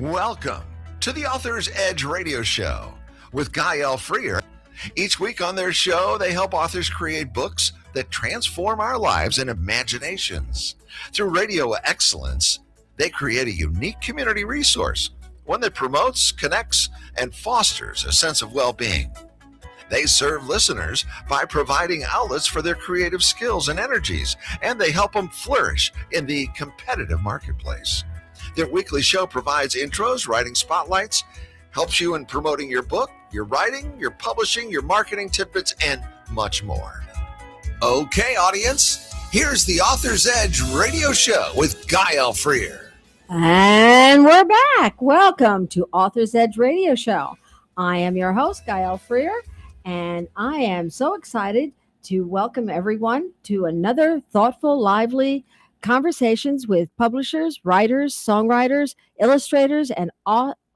Welcome to the Author's Edge radio show with Guy L. Freer. Each week on their show, they help authors create books that transform our lives and imaginations. Through radio excellence, they create a unique community resource, one that promotes, connects, and fosters a sense of well-being. They serve listeners by providing outlets for their creative skills and energies, and they help them flourish in the competitive marketplace. Their weekly show provides intros, writing spotlights, helps you in promoting your book, your writing, your publishing, your marketing tidbits, and much more. Okay, audience, here's the Author's Edge radio show with Guy L. Freer. And we're back. Welcome to Author's Edge radio show. I am your host, Guy L. Freer, and I am so excited to welcome everyone to another thoughtful, lively conversations with publishers, writers, songwriters, illustrators, and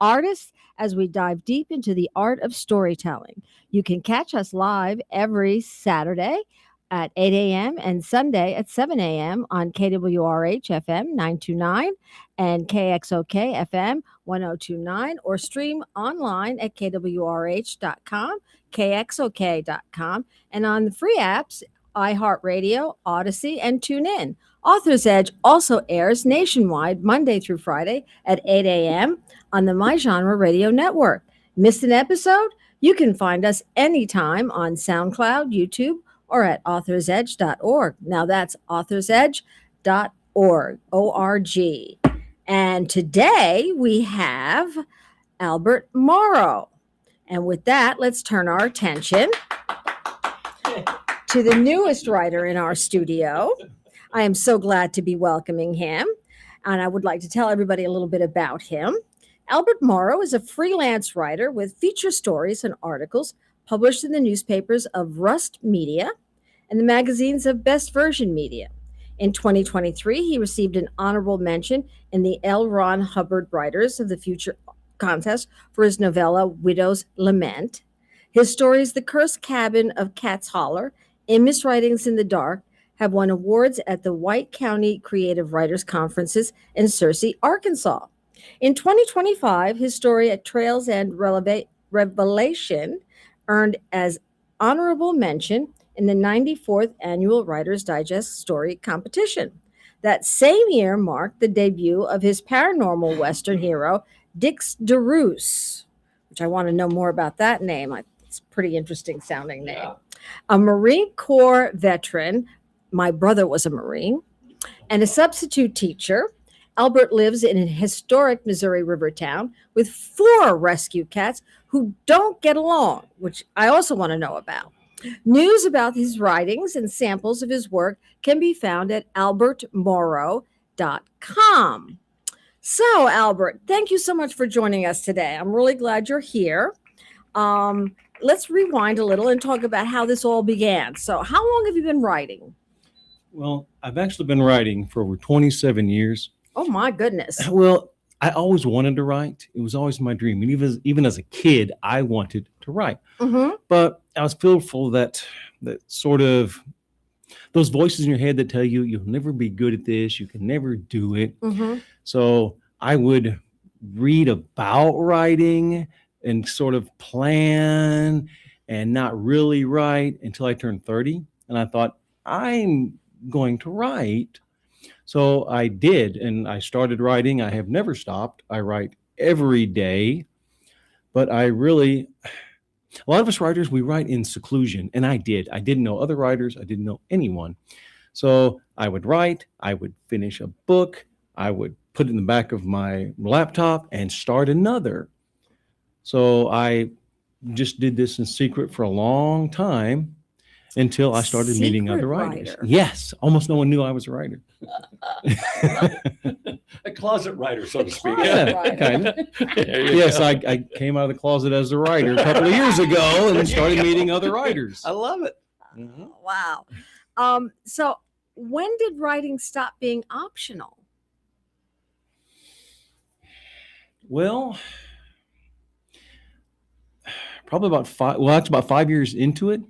artists as we dive deep into the art of storytelling. You can catch us live every Saturday at 8 a.m. and Sunday at 7 a.m. on KWRH FM 929 and KXOK FM 1029, or stream online at kwrh.com, kxok.com, and on the free apps, iHeartRadio, Odyssey, and TuneIn. Author's Edge also airs nationwide Monday through Friday at 8 a.m. on the My Genre Radio Network. Missed an episode? You can find us anytime on SoundCloud, YouTube, or at authorsedge.org. Now that's authorsedge.org, O-R-G. And today we have Albert Morrow. And with that, let's turn our attention to the newest writer in our studio. I am so glad to be welcoming him, and I would like to tell everybody a little bit about him. Albert Morrow is a freelance writer with feature stories and articles published in the newspapers of Rust Media and the magazines of Best Version Media. In 2023, he received an honorable mention in the L. Ron Hubbard Writers of the Future contest for his novella Widow's Lament. His stories, The Cursed Cabin of Cat's Holler and Miswritings in the Dark, have won awards at the White County Creative Writers Conferences in Searcy, Arkansas. In 2025, his story At Trails End Revelation earned as honorable mention in the 94th Annual Writers Digest Story Competition. That same year marked the debut of his paranormal Western hero, Dix DeRoos, which I want to know more about that name. It's a pretty interesting sounding name. Yeah. A Marine Corps veteran, my brother was a Marine, and a substitute teacher, Albert lives in a historic Missouri River town with 4 rescue cats who don't get along, which I also want to know about. News about his writings and samples of his work can be found at albertmorrow.com. So, Albert, thank you so much for joining us today. I'm really glad you're here. Let's rewind a little and talk about how this all began. So, how long have you been writing? Well, I've actually been writing for over 27 years. Oh, my goodness. Well, I always wanted to write. It was always my dream. And even as a kid, I wanted to write. Mm-hmm. But I was fearful that sort of those voices in your head that tell you you'll never be good at this, you can never do it. Mm-hmm. So I would read about writing and sort of plan and not really write until I turned 30. And I thought, I'm going to write. So I did, and I started writing. I have never stopped. I write every day, but a lot of us writers, we write in seclusion, and I did. I didn't know other writers. I didn't know anyone. So I would write, I would finish a book, I would put it in the back of my laptop and start another. So I just did this in secret for a long time, until I started meeting other writers. Yes, almost no one knew I was a writer. A closet writer, so to speak. Yeah, kind of. Yes, I came out of the closet as a writer a couple of years ago and started meeting other writers. I love it. Mm-hmm. Wow. So when did writing stop being optional? Well, probably about 5 years into it.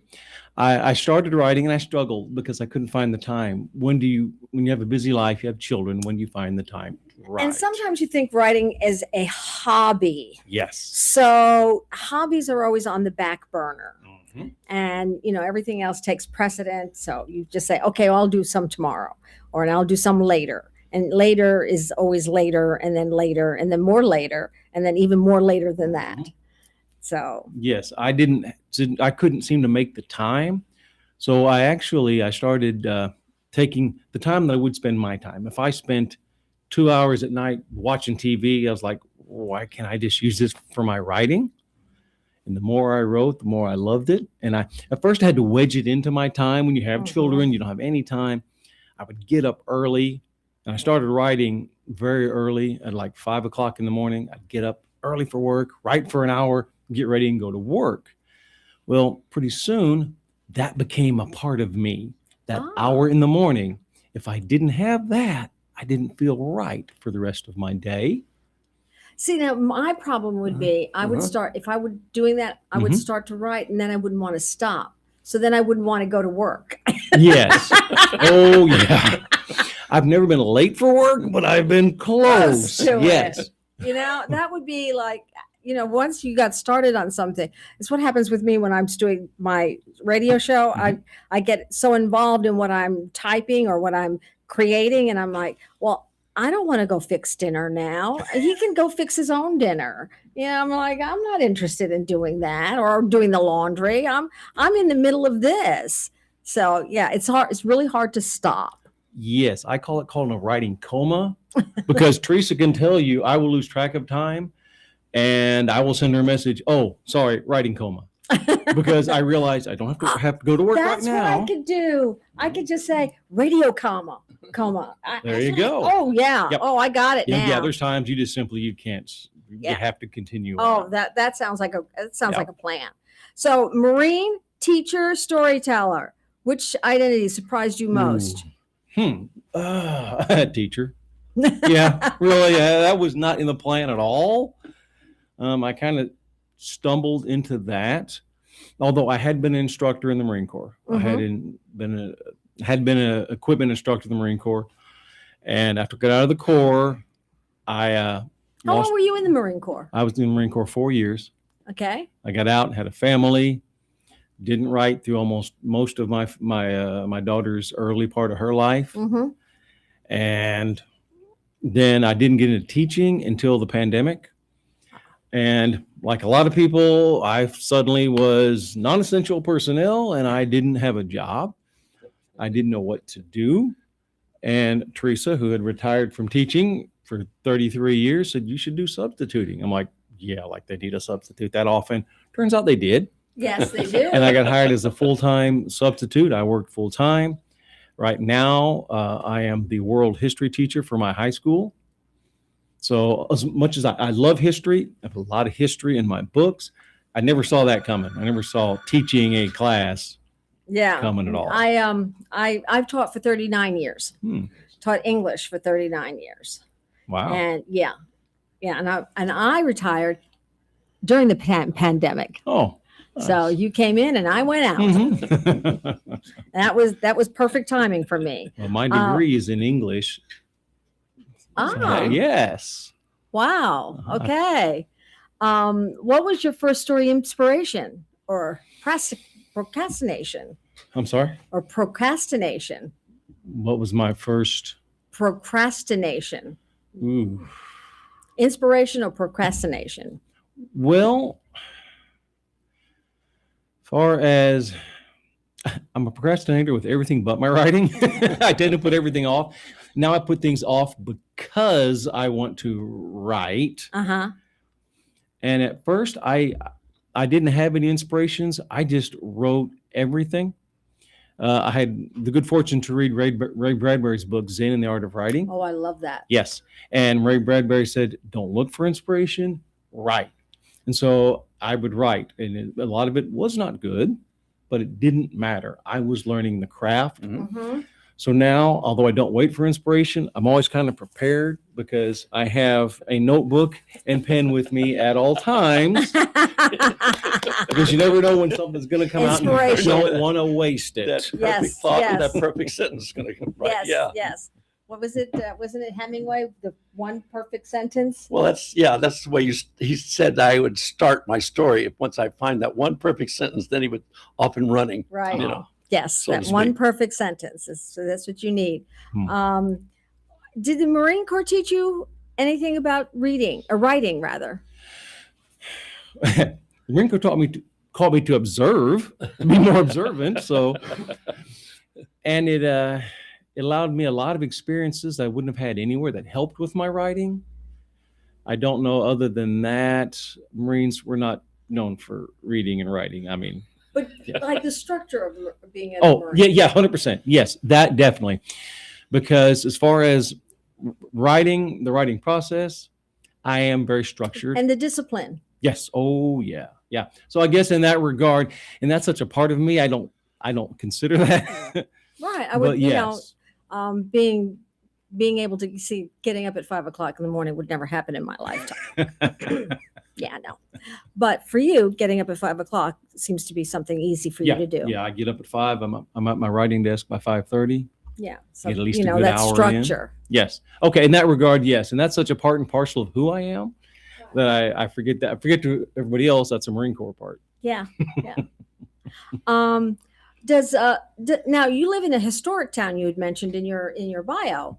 I started writing and I struggled because I couldn't find the time. When you have a busy life, you have children, when do you find the time? Right. And sometimes you think writing is a hobby. Yes. So hobbies are always on the back burner. Mhm. And everything else takes precedent. So you just say, okay, well, I'll do some tomorrow, or I'll do some later. And later is always later, and then more later, and then even more later than that. Mhm. So Yes, I couldn't seem to make the time. So I started taking the time that I would spend my time. If I spent 2 hours at night watching TV, I was like, why can't I just use this for my writing? And the more I wrote, the more I loved it. And at first I had to wedge it into my time. When you have children, you don't have any time. I would get up early, and I started writing very early at like 5 o'clock in the morning. I'd get up early for work, write for an hour, get ready and go to work. Well, pretty soon that became a part of me. That hour in the morning, if I didn't have that, I didn't feel right for the rest of my day. see, now my problem would be I would start, if I were doing that, I would start to write, and then I wouldn't want to stop. So then I wouldn't want to go to work. Yes. Oh, yeah. I've never been late for work, but I've been close. to Yes. it. That would be like, once you got started on something, it's what happens with me when I'm doing my radio show. I get so involved in what I'm typing or what I'm creating, and I'm like, well, I don't want to go fix dinner now. He can go fix his own dinner. I'm like, I'm not interested in doing that, or doing the laundry. I'm in the middle of this. So yeah, it's hard. It's really hard to stop. Yes, I call it a writing coma, because Teresa can tell you I will lose track of time, and I will send her a message. Oh, sorry, writing coma, because I realize I don't have to go to work right That's now. what I could do. I could just say radio coma. There you go. Oh yeah. Yep. Oh, I got it now. Yeah, there's times you can't. You have to continue. Oh, that sounds like a plan. So, Marine, teacher, storyteller. Which identity surprised you most? Teacher. Yeah, really. That was not in the plan at all. I kind of stumbled into that, although I had been an instructor in the Marine Corps. I had been an equipment instructor in the Marine Corps, and after I got out of the Corps, How long were you in the Marine Corps? I was in the Marine Corps 4 years. Okay. I got out, had a family, didn't write through most of my daughter's early part of her life, and then I didn't get into teaching until the pandemic. And like a lot of people, I suddenly was non-essential personnel, and I didn't have a job. I didn't know what to do. And Teresa, who had retired from teaching for 33 years, said, you should do substituting. I'm like, yeah, like they need a substitute that often. Turns out they did. Yes, they do. And I got hired as a full-time substitute. I worked full-time. Right now, I am the world history teacher for my high school. So as much as I love history, I have a lot of history in my books. I never saw that coming. I never saw teaching a class coming at all. I've taught for 39 years. Taught English for 39 years. Wow. And and I retired during the pandemic. Oh. So you came in and I went out. That was perfect timing for me. Well, my degree is in English. Yes. Wow. Okay. What was your first story inspiration or procrastination? I'm sorry? Or procrastination? What was my first? Procrastination. Ooh. Inspiration or procrastination? Well, far as I'm a procrastinator with everything but my writing. I tend to put everything off. Now I put things off because I want to write. Uh-huh. And at first I didn't have any inspirations. I just wrote everything. I had the good fortune to read Ray Bradbury's book, Zen and the Art of Writing. Oh, I love that. Yes. And Ray Bradbury said, don't look for inspiration, write. And so I would write. And a lot of it was not good, but it didn't matter. I was learning the craft. Mm-hmm. So now, although I don't wait for inspiration, I'm always kind of prepared because I have a notebook and pen with me at all times. Because you never know when something's going to come out and you don't want to waste it. That perfect thought, that perfect sentence is going to come right. Yes, yes. What was it? Wasn't it Hemingway? The one perfect sentence. Well, that's the way he said I would start my story. Once I find that one perfect sentence, then he would off and running. Right. You know. Yes, so to that one speak. perfect sentence. So that's what you need. Hmm. Did the Marine Corps teach you anything about reading or writing, rather? The Marine Corps called me to observe, to be more observant. So, and it allowed me a lot of experiences I wouldn't have had anywhere that helped with my writing. I don't know. Other than that, Marines were not known for reading and writing. I mean, But yeah. like the structure of being a Oh, Marine. yeah, 100%. Yes, that definitely. Because as far as writing, the writing process, I am very structured. And the discipline. Yes. Oh, yeah. Yeah. So I guess in that regard, and that's such a part of me, I don't consider that. Right. I would, But you yes. know, being able to see getting up at 5 o'clock in the morning would never happen in my lifetime. Yeah, no. But for you, getting up at 5 o'clock seems to be something easy for you to do. Yeah, I get up at 5. I'm at my writing desk by 5:30. Yeah. So, Get at least you a know, good that hour in. structure. Yes. Okay. In that regard, yes. And that's such a part and parcel of who I am that I forget that. I forget to everybody else that's a Marine Corps part. Yeah. Yeah. Now you live in a historic town you had mentioned in your bio,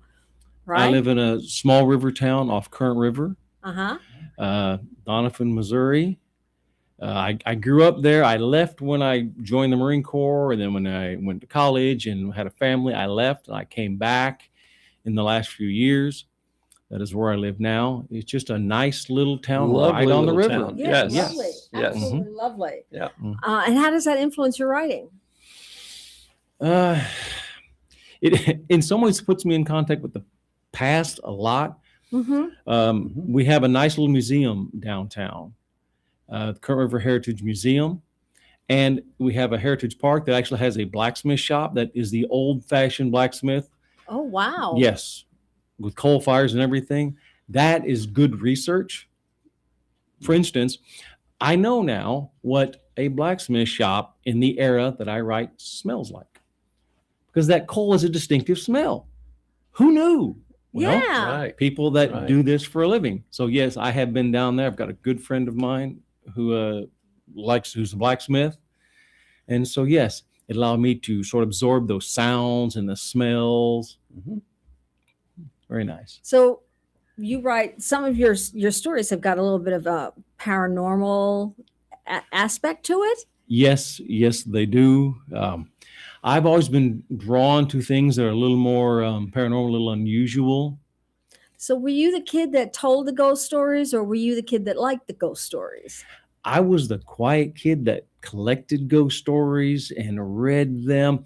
right? I live in a small river town off Current River, Doniphan, Missouri. I grew up there. I left when I joined the Marine Corps, and then when I went to college and had a family, I left. And I came back in the last few years. That is where I live now. It's just a nice little town right on the river. Town. Yes, Yes. lovely. Yes. Absolutely lovely. Yeah. And how does that influence your writing? It in some ways puts me in contact with the past a lot. Mm-hmm. We have a nice little museum downtown, the Current River Heritage Museum. And we have a heritage park that actually has a blacksmith shop that is the old-fashioned blacksmith. Oh, wow. Yes, with coal fires and everything. That is good research. For instance, I know now what a blacksmith shop in the era that I write smells like, because that coal is a distinctive smell. Who knew? Well, Yeah. Right. people that Right. do this for a living. So yes, I have been down there. I've got a good friend of mine who's a blacksmith. And so yes, it allowed me to sort of absorb those sounds and the smells. Mhm. Very nice. So you write some of your stories have got a little bit of a paranormal aspect to it. Yes, they do. I've always been drawn to things that are a little more paranormal, a little unusual. So were you the kid that told the ghost stories, or were you the kid that liked the ghost stories? I was the quiet kid that collected ghost stories and read them.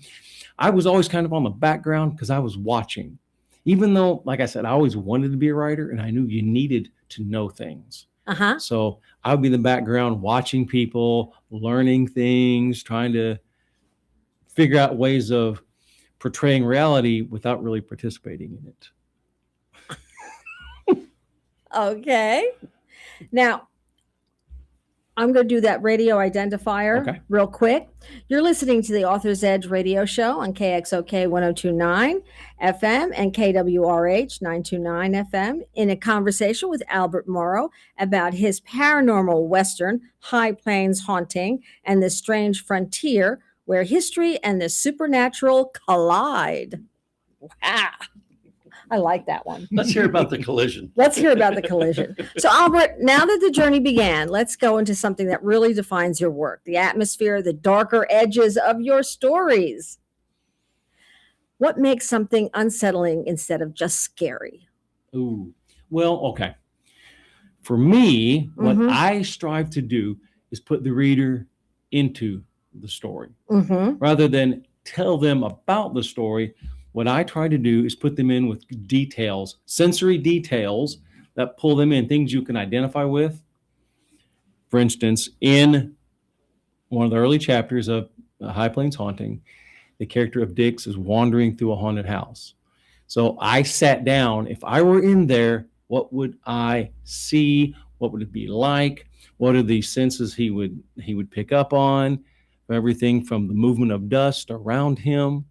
I was always kind of on the background because I was watching. Even though, like I said, I always wanted to be a writer and I knew you needed to know things. Uh-huh. So I would be in the background watching people, learning things, trying to figure out ways of portraying reality without really participating in it. Okay. Now, I'm going to do that radio identifier Okay. real quick. You're listening to the Author's Edge radio show on KXOK 1029 FM and KWRH 929 FM in a conversation with Albert Morrow about his paranormal Western, High Plains Haunting, and the Strange Frontier, where history and the supernatural collide. Wow. I like that one. Let's hear about the collision. Let's hear about the collision. So, Albert, now that the journey began, let's go into something that really defines your work, the atmosphere, the darker edges of your stories. What makes something unsettling instead of just scary? Ooh, well, okay. For me, what Mhm. I strive to do is put the reader into the story Mm-hmm. rather than tell them about the story. What I try to do is put them in with details, sensory details that pull them in, things you can identify with. For instance, in one of the early chapters of High Plains Haunting, the character of Dix is wandering through a haunted house. So I sat down. If I were in there, what would I see? What would it be like? What are the senses he would pick up on? Everything from the movement of dust around him.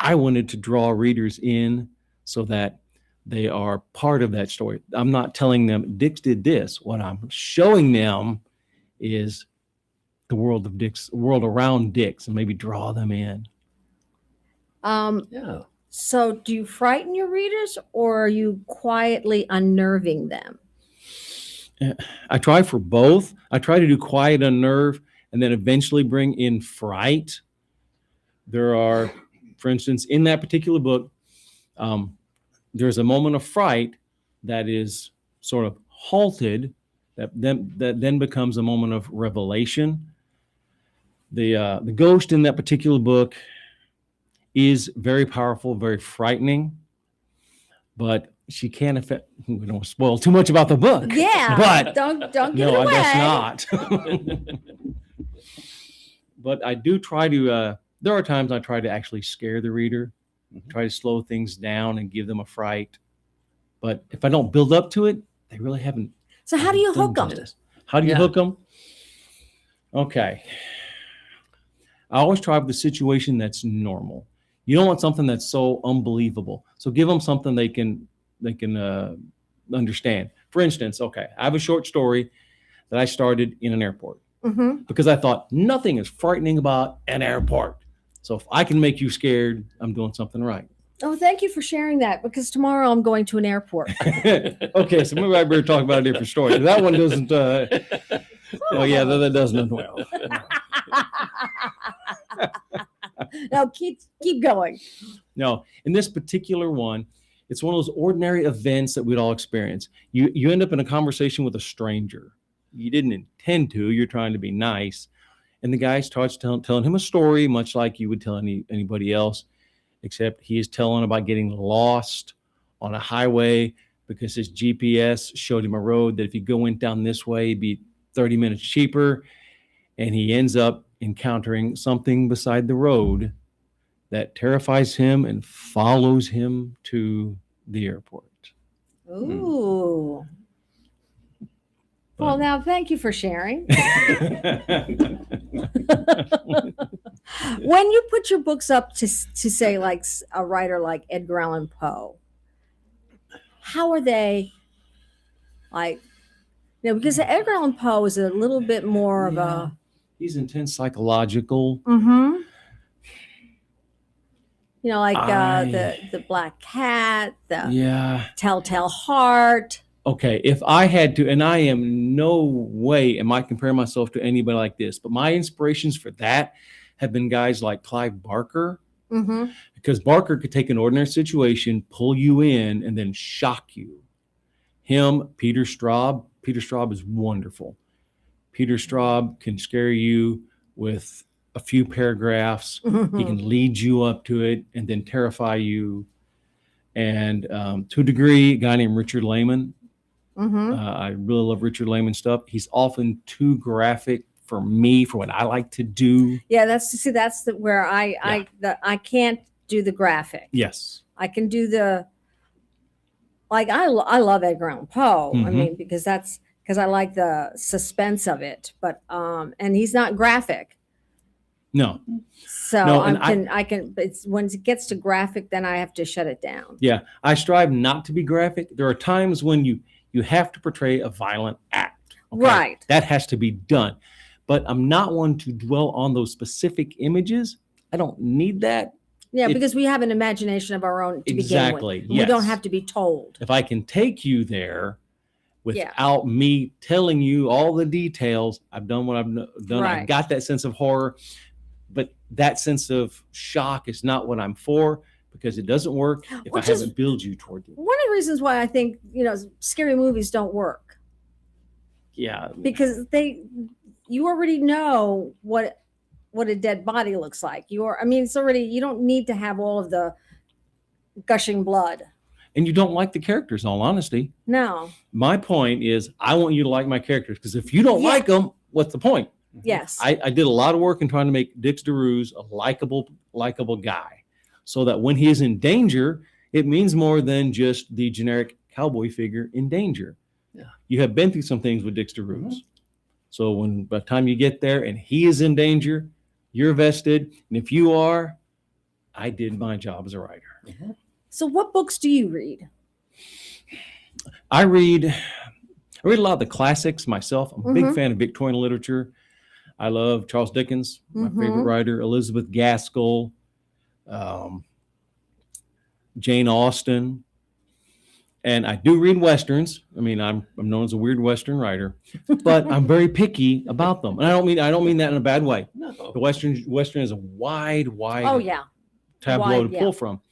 I wanted to draw readers in so that they are part of that story. I'm not telling them Dix did this. What I'm showing them is the world of Dix, world around Dix, and maybe draw them in. Yeah. So do you frighten your readers, or are you quietly unnerving them? I try for both. I try to do quiet, unnerve, and then eventually bring in fright. There are, for instance, in that particular book, there's a moment of fright that is sort of halted, that then becomes a moment of revelation. The ghost in that particular book is very powerful, very frightening, but she can't affect. We don't spoil too much about the book. Yeah, but don't give no, it away. I guess not. But I do try to. There are times I try to actually scare the reader, try to slow things down and give them a fright. But if I don't build up to it, they really haven't. So how do you hook them? How do you Yeah. hook them? Okay. I always try with the situation that's normal. You don't want something that's so unbelievable. So give them something they can understand. For instance, okay, I have a short story that I started in an airport because I thought nothing is frightening about an airport. So if I can make you scared, I'm doing something right. Oh, thank you for sharing that, because tomorrow I'm going to an airport. Okay, so maybe I better talk about a different story. That one doesn't. Oh yeah, that doesn't well. No, keep going. No, in this particular one, it's one of those ordinary events that we'd all experience. You end up in a conversation with a stranger. You didn't intend to. You're trying to be nice, and the guy starts telling him a story, much like you would tell anybody else, except he is telling about getting lost on a highway because his GPS showed him a road that if he went down this way, it'd be 30 minutes cheaper, and he ends up encountering something beside the road that terrifies him and follows him to the airport. Ooh. Well, now thank you for sharing. When you put your books up to say, like a writer like Edgar Allan Poe, how are they like? Because Edgar Allan Poe is a little bit more of a. He's intense psychological. Like the Black Cat, the Telltale Heart. Okay, if I had to, and I am no way am I comparing myself to anybody like this, but my inspirations for that have been guys like Clive Barker, because Barker could take an ordinary situation, pull you in, and then shock you. Him, Peter Straub. Peter Straub is wonderful. Peter Straub can scare you with a few paragraphs. He can lead you up to it and then terrify you. And to a degree, a guy named Richard Lehman. I really love Richard Lehman stuff. He's often too graphic for me, for what I like to do. Yeah, that's where I can't do the graphic. Yes. I can do the, like, I love Edgar Allan Poe. I mean, because I like the suspense of it, but and he's not graphic. No. So No, I can it's when it gets to graphic, then I have to shut it down. Yeah, I strive not to be graphic. There are times when you have to portray a violent act. Okay? Right. That has to be done. But I'm not one to dwell on those specific images. I don't need that. Yeah, because we have an imagination of our own to exactly, begin with. yes. We don't have to be told. If I can take you there without me telling you all the details, I've done what I've done. Right. I've got that sense of horror, but that sense of shock is not what I'm for, because it doesn't work if I haven't built you toward it. One of the reasons why I think, scary movies don't work. Yeah. Because you already know what a dead body looks like. It's already, you don't need to have all of the gushing blood. And you don't like the characters, in all honesty. No. My point is, I want you to like my characters, because if you don't like them, what's the point? Yes. I did a lot of work in trying to make Dix DeRuse a likable guy, so that when he is in danger, it means more than just the generic cowboy figure in danger. Yeah. You have been through some things with Dix DeRuse. So by the time you get there and he is in danger, you're vested. And if you are, I did my job as a writer. So what books do you read? I read a lot of the classics myself. I'm a big Mhm. fan of Victorian literature. I love Charles Dickens, my favorite Mhm. writer, Elizabeth Gaskell, um, Jane Austen, and I do read westerns. I mean, I'm known as a weird western writer, but I'm very picky about them, and I don't mean that in a bad way. No. The western is a wide Oh yeah. tableau Wide, to yeah. pull from.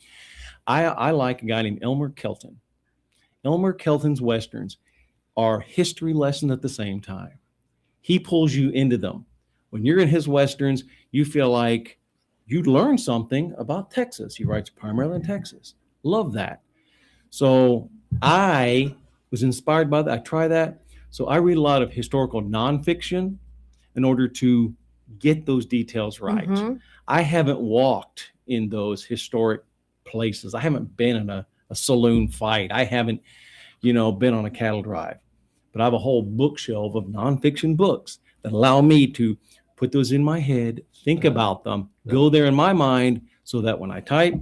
I like a guy named Elmer Kelton. Elmer Kelton's westerns are history lessons at the same time. He pulls you into them. When you're in his westerns, you feel like you learn something about Texas. He writes primarily in Texas. Love that. So I was inspired by that. I try that. So I read a lot of historical nonfiction in order to get those details right. Mhm. I haven't walked in those historic places. I haven't been in a saloon fight. I haven't, been on a cattle drive. But I have a whole bookshelf of nonfiction books that allow me to put those in my head, think about them, go there in my mind, so that when I type,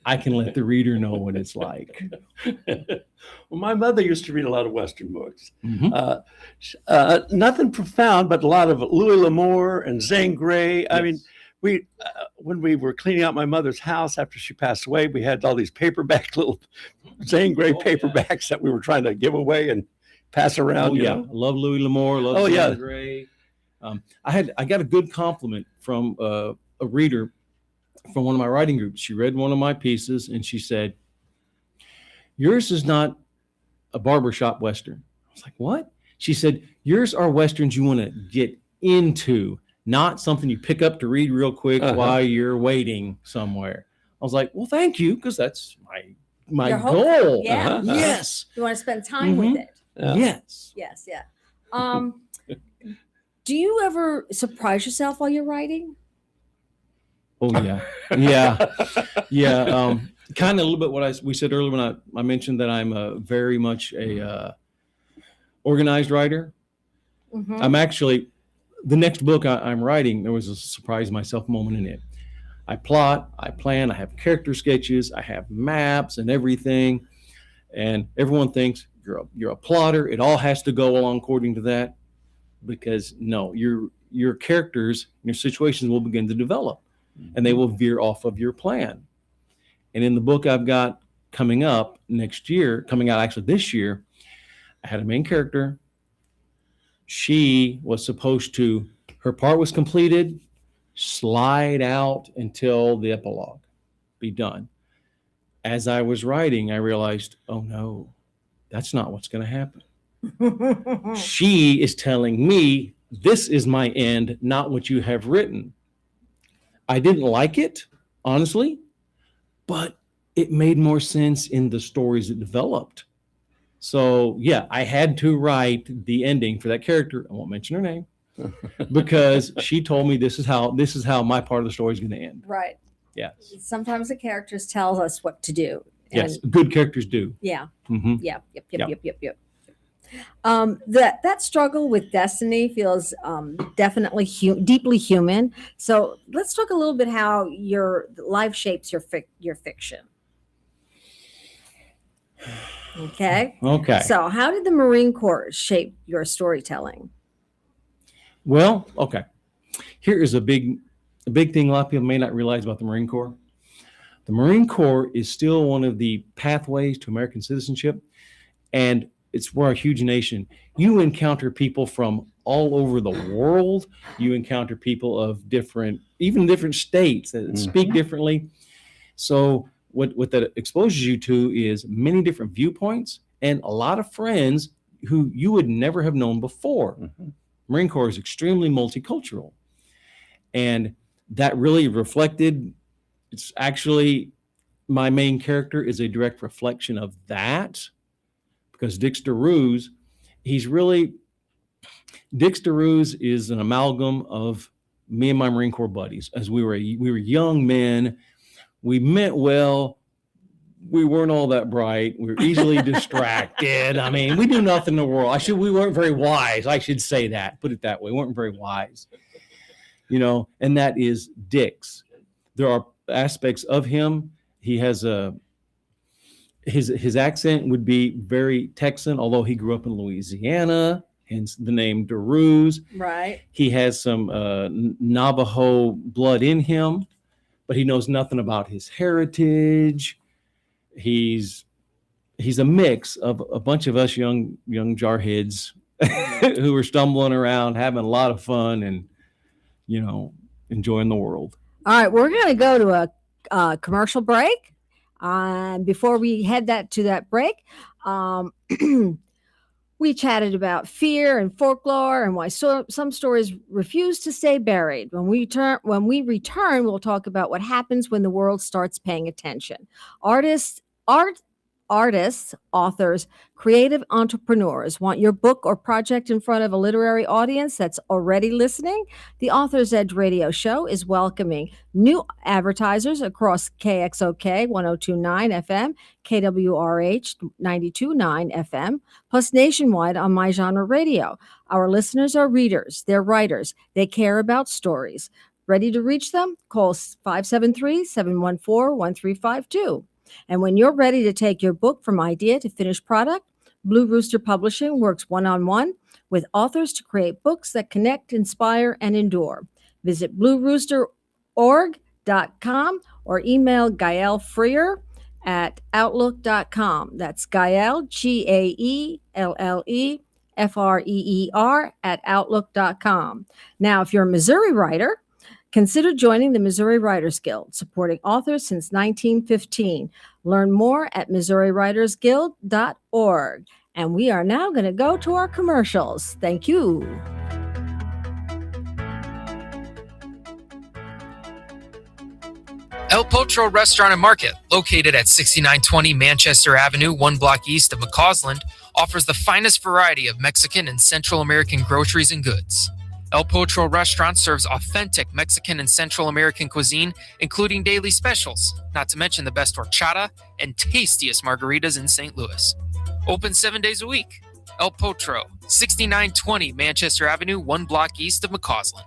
I can let the reader know what it's like. Well, my mother used to read a lot of Western books. Mhm. Nothing profound, but a lot of Louis L'Amour and Zane Grey. I mean, we when we were cleaning out my mother's house after she passed away, we had all these paperback little Zane Grey paperbacks that we were trying to give away and pass around. Oh you yeah, know? I love Louis L'Amour. Love Oh, Zane yeah. Grey. I got a good compliment from a reader from one of my writing groups. She read one of my pieces and she said, "Yours is not a barbershop Western." I was like, "What?" She said, "Yours are Westerns you want to get into, not something you pick up to read real quick while you're waiting somewhere." I was like, "Well, thank you, because that's my Your hope. goal." Yeah. Yes. You want to spend time Mhm. with it. Yeah. Yes. Yes, yeah. Do you ever surprise yourself while you're writing? Oh yeah. Yeah. Kind of a little bit what we said earlier when I mentioned that I'm very much a organized writer. Mhm. I'm actually, the next book I'm writing, there was a surprise myself moment in it. I plot, I plan, I have character sketches, I have maps and everything, and everyone thinks you're a plotter. It all has to go along according to that, because no, your characters, your situations will begin to develop, and they will veer off of your plan. And in the book I've got coming up next year, coming out actually this year, I had a main character. She was supposed to, her part was completed, slide out until the epilogue be done. As I was writing, I realized, oh no, that's not what's going to happen. She is telling me this is my end, not what you have written. I didn't like it, honestly, but it made more sense in the stories that developed. So yeah, I had to write the ending for that character. I won't mention her name because she told me this is how my part of the story is going to end. Right. Yes. Sometimes the characters tell us what to do. Yes. Good characters do. Yeah. Mm-hmm. Yeah. Yep. Yep. That struggle with destiny feels definitely deeply human. So let's talk a little bit how your life shapes your fiction. Okay. Okay. So how did the Marine Corps shape your storytelling? Well, okay. Here is a big thing a lot of people may not realize about the Marine Corps. The Marine Corps is still one of the pathways to American citizenship, and we're a huge nation. You encounter people from all over the world. You encounter people of different states that speak differently. So what that exposes you to is many different viewpoints and a lot of friends who you would never have known before. Marine Corps is extremely multicultural. And that really reflected, it's actually, my main character is a direct reflection of that, because Dix DeRuse is an amalgam of me and my Marine Corps buddies. As we were young men, we meant well. We weren't all that bright. We were easily distracted. I mean, we knew nothing in the world. We weren't very wise. I should say that, put it that way. We weren't very wise, and that is Dix. There are aspects of him he has a his accent would be very Texan, although he grew up in Louisiana, hence the name DeRuse. Right. He has some Navajo blood in him, but he knows nothing about his heritage. He's a mix of a bunch of us young jarheads who are stumbling around, having a lot of fun, and enjoying the world. All right, we're going to go to a commercial break. Before we head to that break, we chatted about fear and folklore and why some stories refuse to stay buried. When we return, we'll talk about what happens when the world starts paying attention. Artists, authors, creative entrepreneurs want your book or project in front of a literary audience that's already listening? The Author's Edge radio show is welcoming new advertisers across KXOK 1029 FM, KWRH 929 FM, plus nationwide on My Genre Radio. Our listeners are readers, they're writers, they care about stories. Ready to reach them? Call 573-714-1352. And when you're ready to take your book from idea to finished product, Blue Rooster Publishing works one-on-one with authors to create books that connect, inspire, and endure. Visit blueroosterorg.com or email Gael Freer at outlook.com. That's Gael, Gaelle Freer at outlook.com. Now, if you're a Missouri writer, consider joining the Missouri Writers Guild, supporting authors since 1915. Learn more at MissouriWritersGuild.org. And we are now going to go to our commercials. Thank you. El Potro Restaurant and Market, located at 6920 Manchester Avenue, 1 block east of McCausland, offers the finest variety of Mexican and Central American groceries and goods. El Potro Restaurant serves authentic Mexican and Central American cuisine, including daily specials, not to mention the best horchata and tastiest margaritas in St. Louis. Open 7 days a week. El Potro, 6920 Manchester Avenue, 1 block east of McCausland.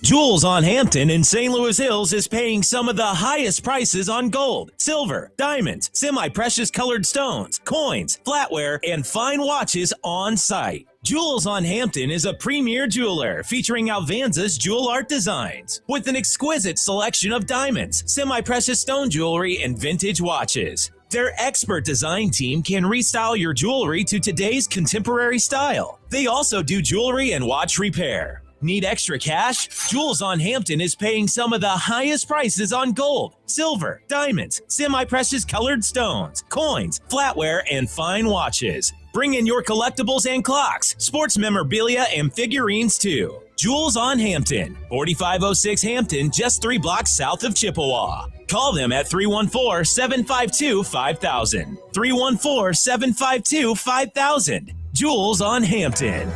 Jewels on Hampton in St. Louis Hills is paying some of the highest prices on gold, silver, diamonds, semi-precious colored stones, coins, flatware, and fine watches on site. Jewels on Hampton is a premier jeweler featuring Alvanza's jewel art designs with an exquisite selection of diamonds, semi-precious stone jewelry, and vintage watches. Their expert design team can restyle your jewelry to today's contemporary style. They also do jewelry and watch repair. Need extra cash? Jewels on Hampton is paying some of the highest prices on gold, silver, diamonds, semi-precious colored stones, coins, flatware, and fine watches. Bring in your collectibles and clocks, sports memorabilia, and figurines too. Jewels on Hampton, 4506 Hampton, just 3 blocks south of Chippewa. Call them at 314-752-5000. 314-752-5000. Jewels on Hampton.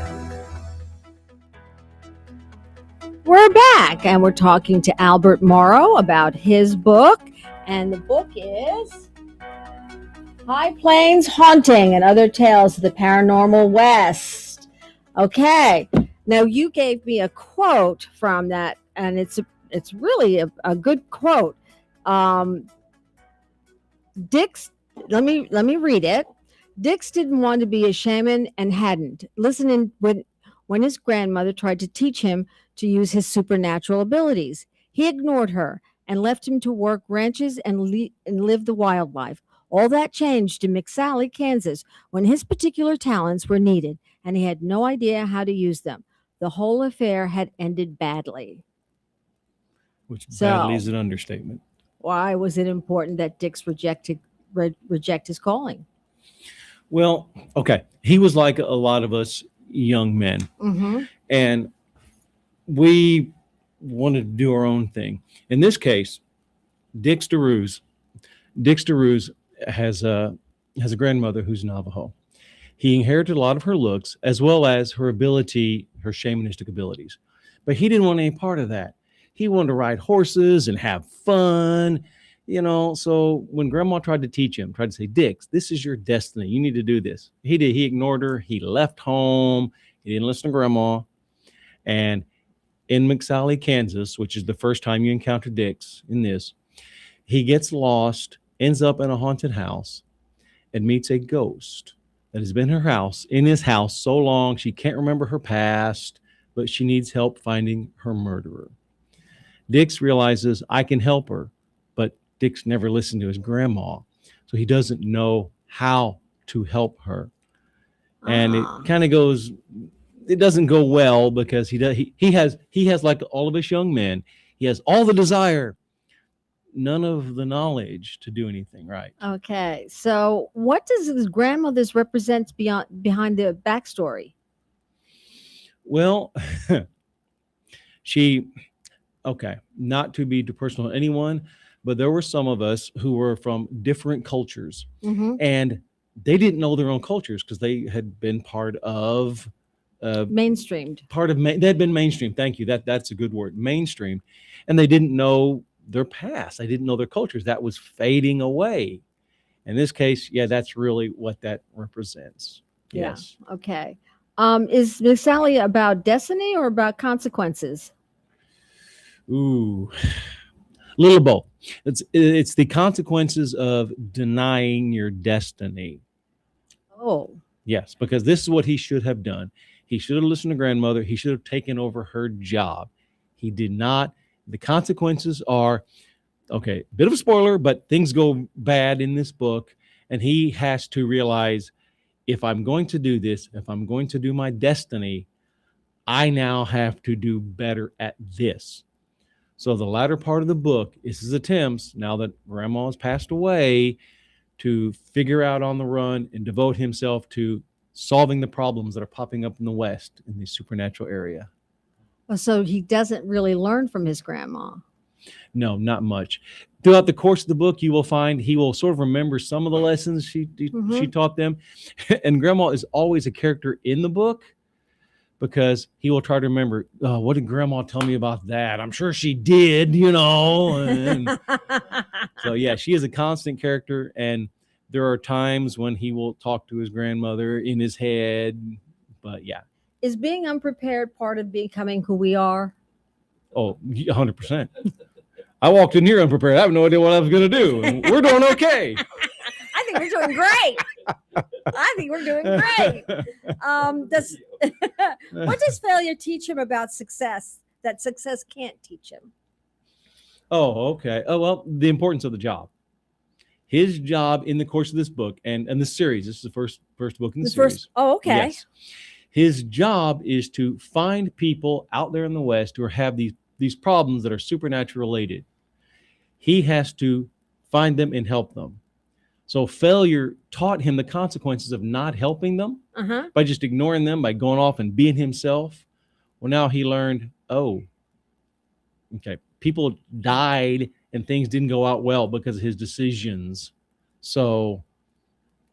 We're back, and we're talking to Albert Morrow about his book, and the book is High Plains Haunting and Other Tales of the Paranormal West. Okay, now you gave me a quote from that, and it's really a good quote. Dix, let me read it. Dix didn't want to be a shaman and hadn't. Listening when his grandmother tried to teach him to use his supernatural abilities. He ignored her and left him to work ranches and live the wildlife. All that changed in McSally, Kansas, when his particular talents were needed, and he had no idea how to use them. The whole affair had ended badly. Which badly is an understatement. Why was it important that Dix reject his calling? Well, okay. He was like a lot of us young men. Mm-hmm. And we wanted to do our own thing. In this case, Dix DeRuse has a grandmother who's Navajo. He inherited a lot of her looks as well as her shamanistic abilities. But he didn't want any part of that. He wanted to ride horses and have fun, So when grandma tried to teach him, tried to say, Dix, this is your destiny. You need to do this. He did. He ignored her. He left home. He didn't listen to grandma. And in McSally, Kansas, which is the first time you encounter Dix in this, He gets lost, ends up in a haunted house, and meets a ghost that has been in his house so long she can't remember her past, but she needs help finding her murderer. Dix realizes I can help her, but Dix never listened to his grandma, so he doesn't know how to help her. And it kind of goes, it doesn't go well because he has like all of us young men, he has all the desire, none of the knowledge to do anything right. Okay. So what does his grandmother's represent behind the backstory? Well, not to be too personal to anyone, but there were some of us who were from different cultures, and they didn't know their own cultures because they had been part of mainstreamed. They had been mainstream. Thank you. That's a good word. Mainstream, and they didn't know their past. They didn't know their cultures. That was fading away. In this case, that's really what that represents. Yes. Yeah. Okay. Is Miss Sally about destiny or about consequences? Ooh, little both. It's the consequences of denying your destiny. Oh. Yes, because this is what he should have done. He should have listened to grandmother. He should have taken over her job. He did not. The consequences are, okay, bit of a spoiler, but things go bad in this book. And he has to realize, if I'm going to do this, if I'm going to do my destiny, I now have to do better at this. So the latter part of the book is his attempts, now that grandma has passed away, to figure out on the run and devote himself to solving the problems that are popping up in the West in the supernatural area. So he doesn't really learn from his grandma. No, not much. Throughout the course of the book, you will find he will sort of remember some of the lessons she taught them. And grandma is always a character in the book because he will try to remember, what did grandma tell me about that? I'm sure she did, And so, she is a constant character. And there are times when he will talk to his grandmother in his head. But Is being unprepared part of becoming who we are? Oh, 100%. I walked in here unprepared. I have no idea what I was going to do. We're doing okay. I think we're doing great. What does failure teach him about success that success can't teach him? Oh, okay. Oh, well, the importance of the job. His job in the course of this book and the series, this is the first book in the series. Oh, okay. Yes. His job is to find people out there in the West who have these problems that are supernatural related. He has to find them and help them. So failure taught him the consequences of not helping them by just ignoring them, by going off and being himself. Well, now he learned, people died and things didn't go out well because of his decisions. So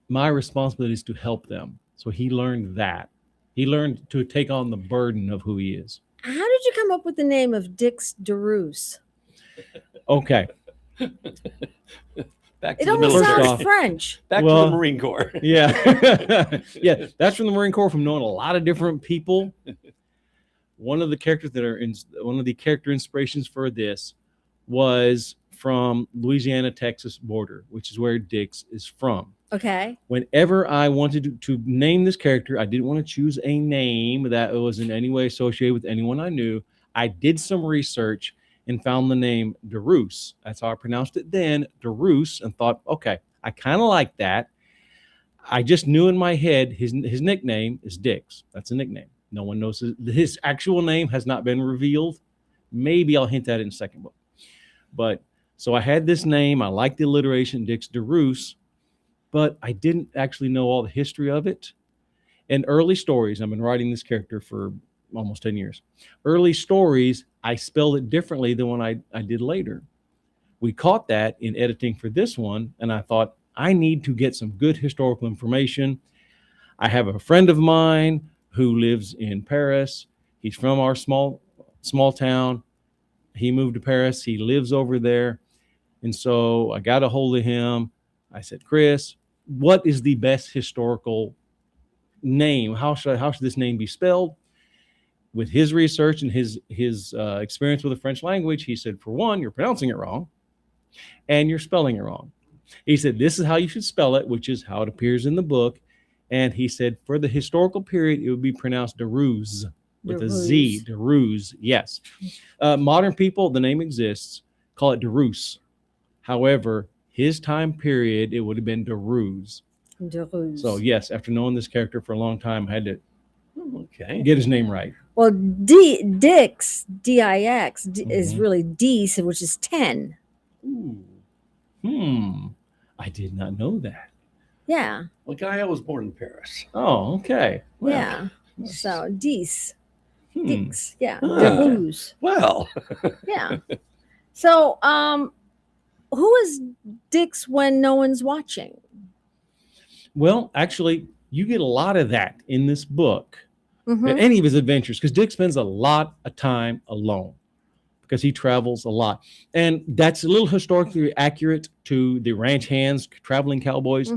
my responsibility is to help them. So he learned that. He learned to take on the burden of who he is. How did you come up with the name of Dix DeRoos? Okay. Back to It the almost military. sounds French. Back to the Marine Corps. Yeah. That's from the Marine Corps, from knowing a lot of different people. One of the characters one of the character inspirations for this was from Louisiana, Texas border, which is where Dix is from. Okay. Whenever I wanted to name this character, I didn't want to choose a name that was in any way associated with anyone I knew. I did some research and found the name DeRoos. That's how I pronounced it then, DeRoos, and thought, okay, I kind of like that. I just knew in my head his nickname is Dix. That's a nickname. No one knows his actual name has not been revealed. Maybe I'll hint at it in the second book. But so I had this name. I liked the alliteration, Dix DeRoos, but I didn't actually know all the history of it. And early stories, I've been writing this character for almost 10 years. Early stories, I spelled it differently than when I did later. We caught that in editing for this one, and I thought, I need to get some good historical information. I have a friend of mine who lives in Paris. He's from our small town. He moved to Paris. He lives over there. And so I got a hold of him. I said, Chris, what is the best historical name? How should this name be spelled? With his research and his experience with the French language, he said, for one, you're pronouncing it wrong. and you're spelling it wrong. He said, this is how you should spell it, which is how it appears in the book. And he said, for the historical period, it would be pronounced DeRuse with a Z. DeRuse, yes. Modern people, the name exists, call it DeRuse. However, his time period, it would have been DeRuse. DeRuse. So yes, after knowing this character for a long time, I had to get his name right. Well, Dix, D-I-X, is really Dix, which is 10. Ooh. I did not know that. Yeah. Well, Gaia was born in Paris. Oh, okay. Well, yeah. So Dix. Dix. Yeah. DeRuse. Well. Yeah. So, who is Dix when no one's watching? Well, actually, you get a lot of that in this book, any of his adventures, because Dick spends a lot of time alone because he travels a lot. And that's a little historically accurate to the ranch hands, traveling cowboys.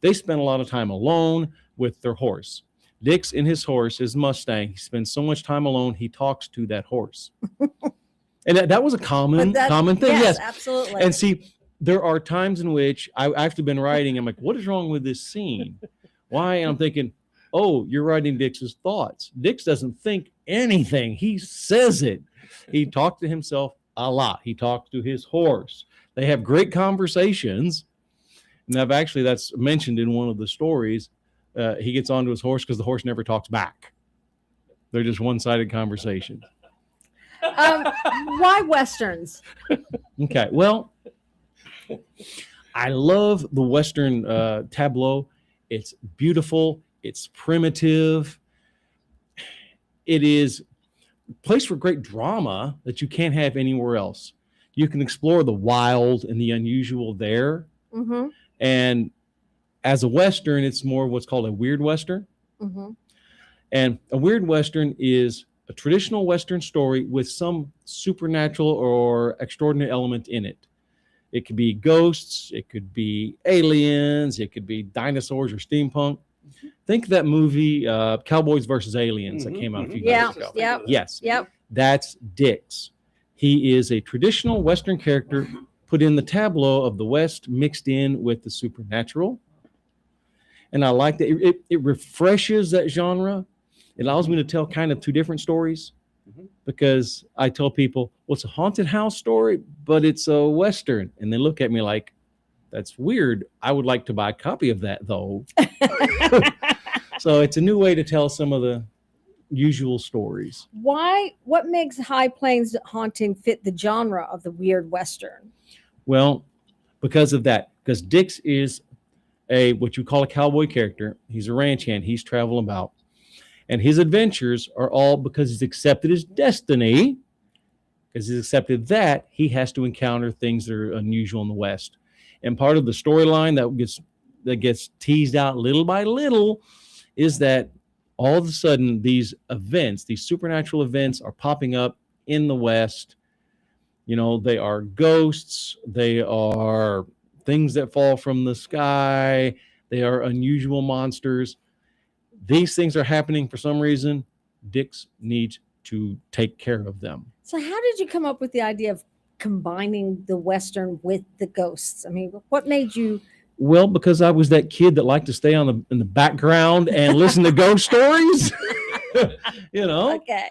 They spend a lot of time alone with their horse. Dick's in his horse, his Mustang. He spends so much time alone, he talks to that horse. And that was a common thing. Yes, absolutely. And see, there are times in which I've actually been writing, I'm like, what is wrong with this scene? Why? And I'm thinking, oh, you're writing Dix's thoughts. Dix doesn't think anything. He says it. He talks to himself a lot. He talks to his horse. They have great conversations. And that's mentioned in one of the stories. He gets onto his horse because the horse never talks back. They're just one-sided conversations. Why Westerns? Okay, well, I love the Western tableau. It's beautiful. It's primitive. It is a place for great drama that you can't have anywhere else. You can explore the wild and the unusual there. And as a Western, it's more what's called a weird Western. And a weird Western is a traditional Western story with some supernatural or extraordinary element in it. It could be ghosts, it could be aliens, it could be dinosaurs or steampunk. Think of that movie, Cowboys versus Aliens, that came out a few years ago. Yes. That's Dix. He is a traditional Western character put in the tableau of the West, mixed in with the supernatural. And I like that. It refreshes that genre. It allows me to tell kind of two different stories, because I tell people, well, it's a haunted house story, but it's a Western. And they look at me like, that's weird. I would like to buy a copy of that, though. So it's a new way to tell some of the usual stories. What makes High Plains Haunting fit the genre of the weird Western? Well, because of that. Because Dix is what you call a cowboy character. He's a ranch hand. He's traveling about. And his adventures are all because he's accepted his destiny. Because he's accepted that, he has to encounter things that are unusual in the West. And part of the storyline that gets teased out little by little is that all of a sudden these events, these supernatural events, are popping up in the West. You know, they are ghosts. They are things that fall from the sky. They are unusual monsters. These things are happening for some reason. Dix needs to take care of them. So how did you come up with the idea of combining the Western with the ghosts? I mean, what made you? Well, because I was that kid that liked to stay in the background and listen to ghost stories. You know? Okay.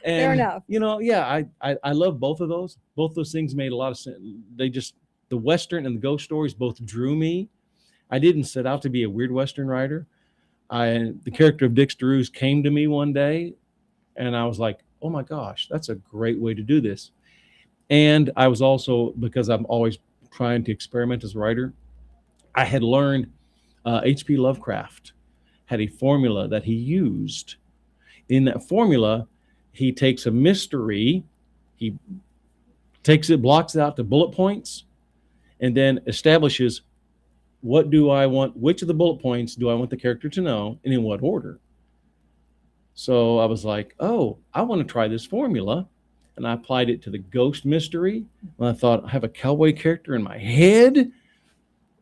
And, fair enough. You know, yeah, I love both of those. Both those things made a lot of sense. The Western and the ghost stories both drew me. I didn't set out to be a weird Western writer. The character of Dix DeRuse came to me one day, and I was like, oh my gosh, that's a great way to do this. And I was also, because I'm always trying to experiment as a writer, I had learned H.P. Lovecraft had a formula that he used. In that formula, he takes a mystery, he takes it, blocks it out to bullet points, and then establishes what do I want, which of the bullet points do I want the character to know, and in what order. So I was like, oh, I want to try this formula. And I applied it to the ghost mystery. And I thought, I have a cowboy character in my head.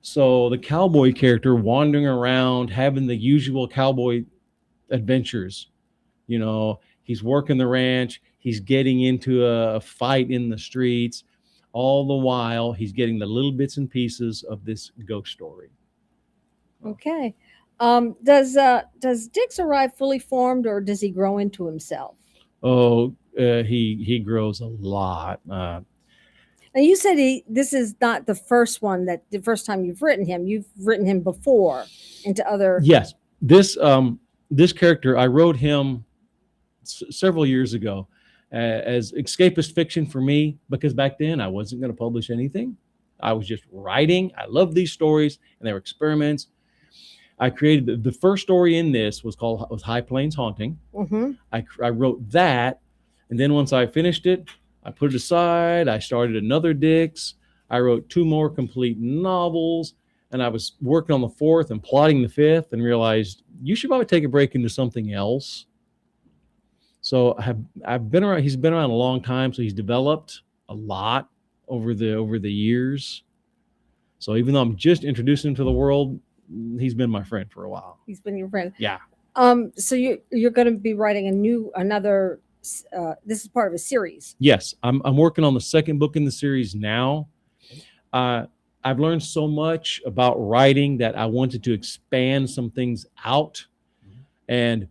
So the cowboy character wandering around, having the usual cowboy adventures. You know, he's working the ranch. He's getting into a fight in the streets. all the while he's getting the little bits and pieces of this ghost story. Okay. Does Dix arrive fully formed, or does he grow into himself? Oh, he grows a lot. Now you said this is not the first time you've written him. You've written him before into other. Yes, this character, I wrote him several years ago as escapist fiction for me, because back then I wasn't going to publish anything. I was just writing. I loved these stories, and they were experiments. I created the first story in this was High Plains Haunting. Mm-hmm. I wrote that, and then once I finished it, I put it aside. I started another Dix. I wrote 2 more complete novels, and I was working on the 4th and plotting the 5th, and realized you should probably take a break into something else. So I've been around. He's been around a long time, so he's developed a lot over the years. So even though I'm just introducing him to the world, he's been my friend for a while. He's been your friend. Yeah. So you're going to be writing another. This is part of a series. Yes, I'm working on the 2nd book in the series now. I've learned so much about writing that I wanted to expand some things out, and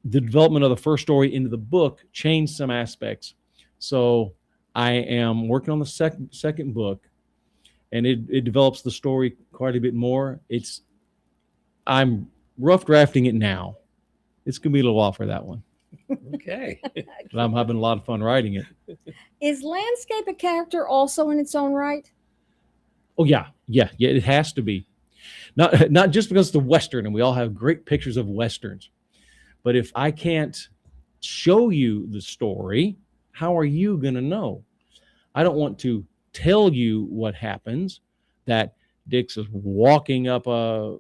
the development of the first story into the book changed some aspects. So I am working on the second book, and it develops the story quite a bit more. I'm rough drafting it now. It's gonna be a little while for that one. Okay. But I'm having a lot of fun writing it. Is landscape a character also in its own right? Oh yeah. It has to be. Not just because it's a Western, and we all have great pictures of Westerns. But if I can't show you the story, how are you gonna know? I don't want to tell you what happens, that Dix is walking up a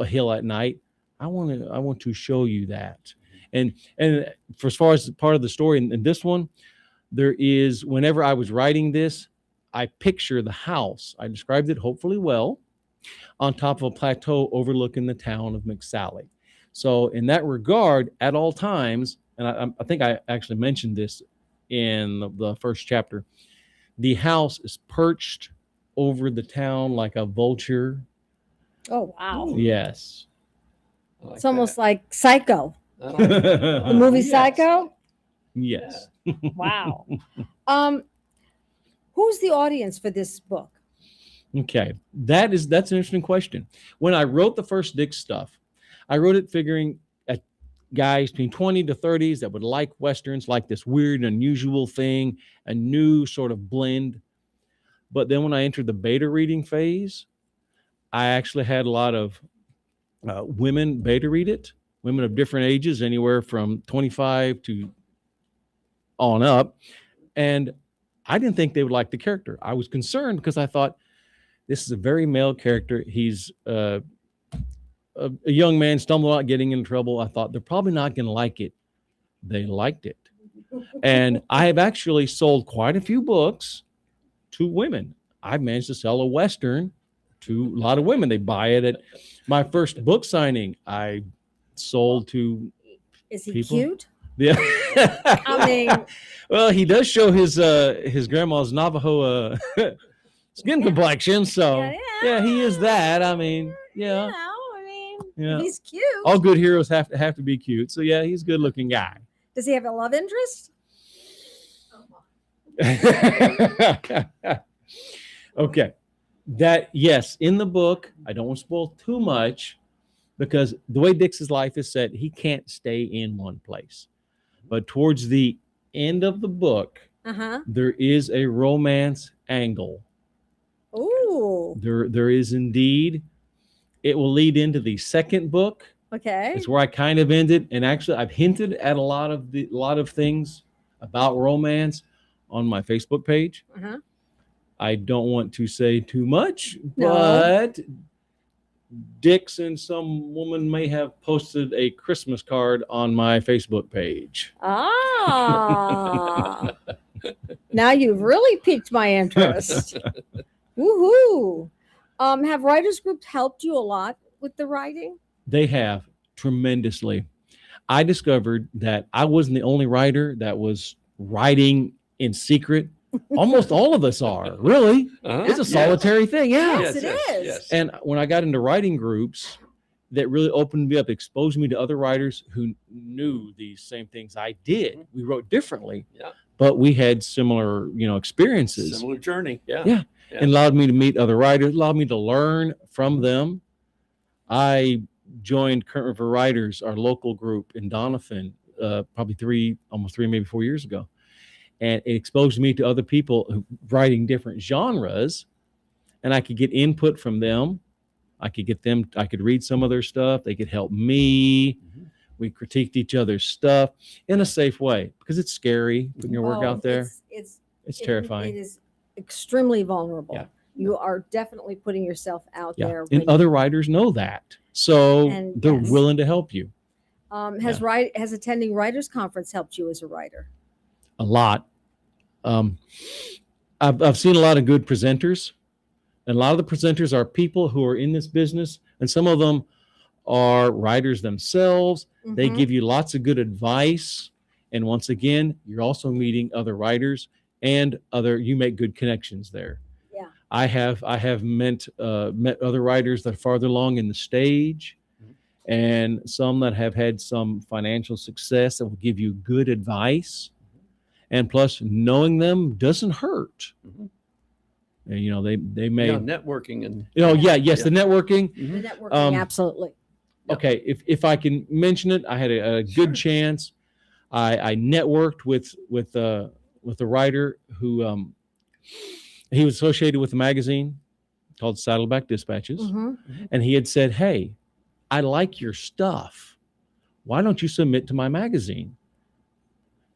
hill at night. I want to show you that. And for as far as part of the story in this one, there is, whenever I was writing this, I picture the house. I described it hopefully well, on top of a plateau overlooking the town of McSally. So in that regard, at all times, and I think I actually mentioned this in the first chapter, the house is perched over the town like a vulture. Oh wow! Yes, it's almost like Psycho. the The movie Psycho? Yes. Wow. Who's the audience for this book? Okay. That's an interesting question. When I wrote the first Dix stuff, I wrote it figuring at guys between 20 to 30s that would like Westerns, like this weird, unusual thing, a new sort of blend. But then when I entered the beta reading phase, I actually had a lot of women beta read it. Women of different ages, anywhere from 25 to on up. And I didn't think they would like the character. I was concerned because I thought this is a very male character. He's a young man stumbling out, getting in trouble. I thought they're probably not going to like it. They liked it. And I have actually sold quite a few books to women. I've managed to sell a Western to a lot of women. They buy it at my first book signing. I sold to Is he people. cute? Yeah. I mean, well, he does show his grandma's Navajo skin complexion, so yeah, he is that. I mean, yeah. Yeah. He's cute. All good heroes have to be cute. So yeah, he's a good looking guy. Does he have a love interest? Okay. That, yes, in the book, I don't want to spoil too much, because the way Dix's life is set, he can't stay in one place. But towards the end of the book, there is a romance angle. Ooh. There is indeed. It will lead into the second book. Okay. It's where I kind of ended, and actually I've hinted at a lot of things about romance on my Facebook page. I don't want to say too much, but Dix and some woman may have posted a Christmas card on my Facebook page. Ah. Now you've really piqued my interest. Woohoo. Have writers groups helped you a lot with the writing? They have tremendously. I discovered that I wasn't the only writer that was writing in secret Almost all of us are, really. It's a solitary thing. Yeah. Yes, it is. Yes. And when I got into writing groups, that really opened me up, exposed me to other writers who knew these same things I did. We wrote differently, but we had similar, experiences. Similar journey. Yeah. And allowed me to meet other writers, allowed me to learn from them. I joined Current River Writers, our local group in Doniphan, probably almost 3, maybe 4 years ago. And it exposed me to other people writing different genres, and I could get input from them. I could read some of their stuff. They could help me. We critiqued each other's stuff in a safe way, because it's scary putting your work out there. It's terrifying. It is extremely vulnerable. Yeah. You are definitely putting yourself out there. And other writers know that. So they're willing to help you. Has attending Writers Conference helped you as a writer? A lot. I've seen a lot of good presenters, and a lot of the presenters are people who are in this business, and some of them are writers themselves. They give you lots of good advice, and once again, you're also meeting other writers, and you make good connections there. Yeah, I have met other writers that are farther along in the stage, and some that have had some financial success that will give you good advice. And plus, knowing them doesn't hurt. And, they may networking and the networking. the networking, absolutely. Okay, if I can mention it, I had a good chance. I networked with a writer who he was associated with a magazine called Saddleback Dispatches, and he had said, "Hey, I like your stuff. Why don't you submit to my magazine?"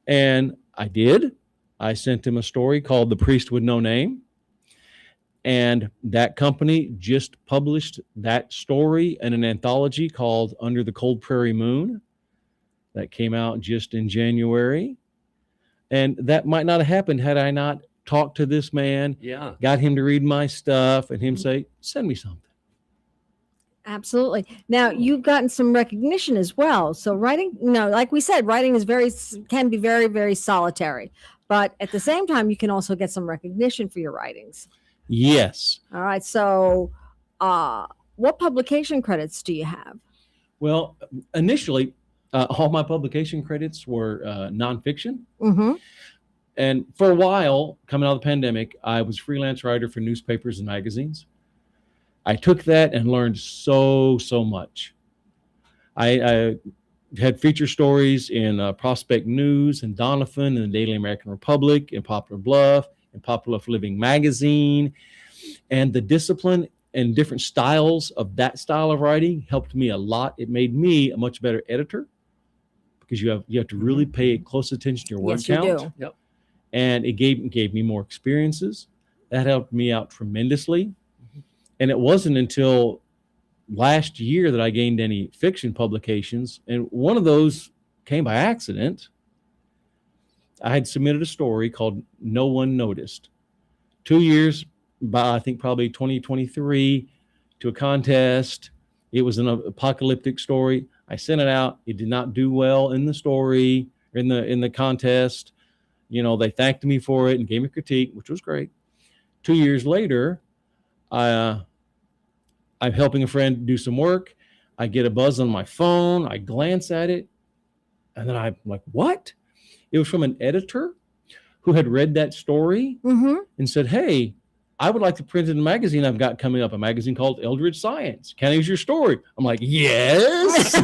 And I did. I sent him a story called The Priest with No Name. And that company just published that story in an anthology called Under the Cold Prairie Moon that came out just in January. And that might not have happened had I not talked to this man, got him to read my stuff, and him say, "Send me something." Absolutely. Now, you've gotten some recognition as well. So writing, like we said, writing can be very, very solitary. But at the same time, you can also get some recognition for your writings. Yes. All right. So what publication credits do you have? Well, initially, all my publication credits were nonfiction. And for a while, coming out of the pandemic, I was a freelance writer for newspapers and magazines. I took that and learned so much. I had feature stories in Prospect News and Doniphan and the Daily American Republic and Poplar Bluff and Popular Living magazine. And the discipline and different styles of that style of writing helped me a lot. It made me a much better editor, because you have to really pay close attention to your word count. Yes, you do. And it gave me more experiences. That helped me out tremendously. And it wasn't until last year that I gained any fiction publications. And one of those came by accident. I had submitted a story called No One Noticed. 2 years, by I think probably 2023, to a contest. It was an apocalyptic story. I sent it out. It did not do well in the story, in the contest. They thanked me for it and gave me critique, which was great. 2 years later, I'm helping a friend do some work. I get a buzz on my phone. I glance at it. And then I'm like, what? It was from an editor who had read that story and said, "Hey, I would like to print in a magazine I've got coming up, a magazine called Eldridge Science. Can I use your story?" I'm like, "Yes."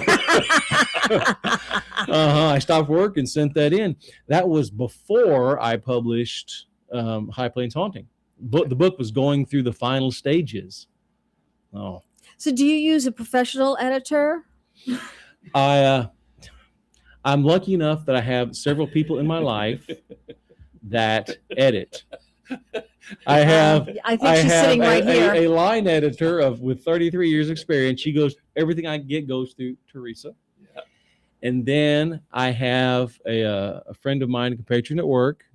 I stopped work and sent that in. That was before I published High Plains Haunting. The book was going through the final stages. Oh. So do you use a professional editor? I'm lucky enough that I have several people in my life that edit. I think she's sitting right here. A line editor with 33 years experience. Everything I get goes through Teresa. Yeah. And then I have a friend of mine, a compatriot at work.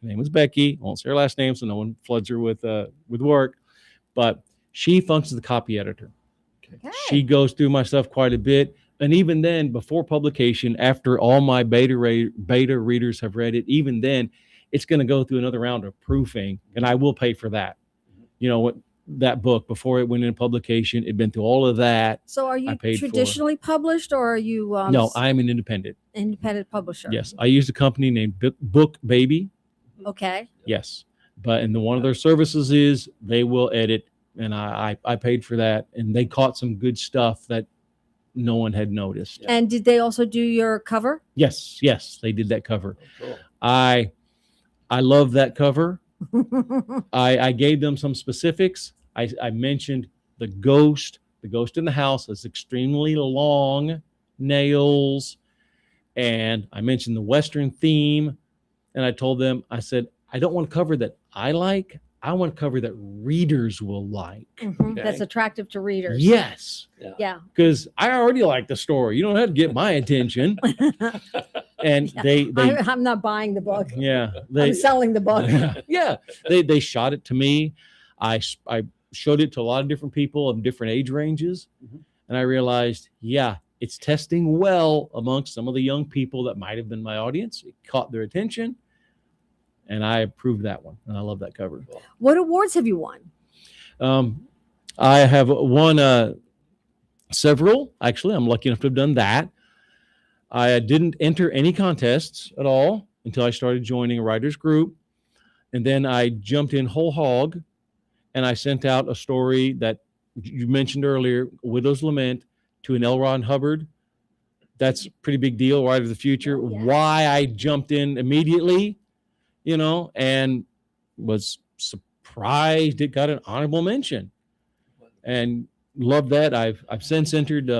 Her name was Becky. I won't say her last name so no one floods her with work. But she functions as the copy editor. Okay. She goes through my stuff quite a bit. And even then, before publication, after all my beta readers have read it, even then, it's going to go through another round of proofing, and I will pay for that. What that book, before it went into publication, it'd been through all of that. So are you paid for. traditionally published, or are you No, I'm an independent. independent publisher? Yes, I used a company named Book Baby. Okay. Yes, but one of their services is they will edit, and I paid for that, and they caught some good stuff that no one had noticed. And did they also do your cover? Yes, they did that cover. Cool. I love that cover. I gave them some specifics. I mentioned the ghost in the house has extremely long nails, and I mentioned the Western theme, and I told them, I said, I don't want to cover that I like. I want to cover that readers will like. Okay. That's attractive to readers. Yes. Yeah. Because I already like the story. You don't have to get my attention. And Yeah. I'm not buying the book. yeah, I'm selling the book. yeah, they shot it to me. I showed it to a lot of different people of different age ranges, and I realized, it's testing well amongst some of the young people that might have been my audience. It caught their attention, and I approved that one, and I love that cover. What awards have you won? I have won several. Actually, I'm lucky enough to have done that. I didn't enter any contests at all until I started joining a writers group. And then I jumped in whole hog, and I sent out a story that you mentioned earlier, Widow's Lament, to an L. Ron Hubbard. That's a pretty big deal, Writer of the Future. Oh, yeah. Why I jumped in immediately, and was surprised it got an honorable mention, and love that. I've since entered